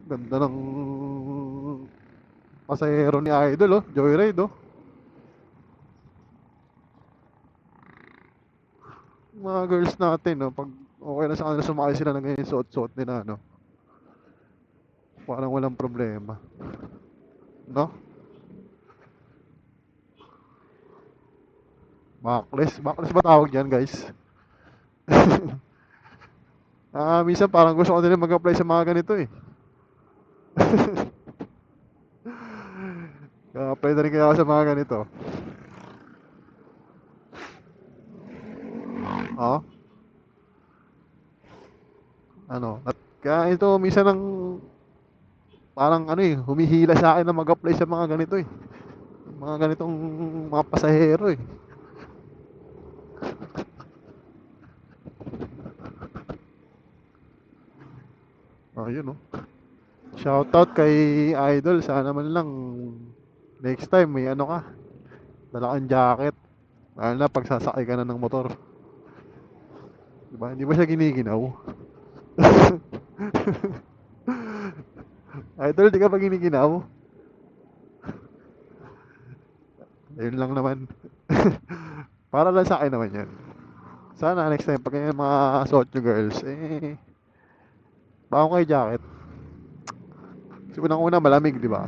Ganda ng pasahero ni Idol, oh. Joyride, oh. Mga girls natin, no, pag okay na sa kanila sumakay sila ng ganyan suot-suot nila, no. Parang walang problema, no? Backless. Backless ba tawag diyan, guys? Minsan parang gusto ko din mag-apply sa mga ganito, eh. Apply na rin kaya ako sa mga ganito. Oh, ano? At kaya ito minsan ng parang ano eh, humihila sa akin na mag-apply sa mga ganito eh. Mga ganitong mga pasahero eh. Oh, yun oh. Shoutout kay Idol. Sana man lang next time may ano ka. Dala kang jacket. Lalo na pag sasakay ka na ng motor. Diba? Hindi ba siya giniginaw? Idol, di ka pa giniginaw? Ayun lang naman. Para lang sa akin naman yan. Sana next time pag yung mga suot nyo girls, eh, baka kayo jacket. Kasi unang-una malamig, di ba?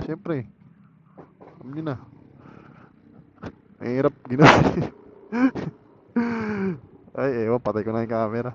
Siyempre, alam nyo na. Mahirap ginawa. Ay, ewan, patay ko na yung camera.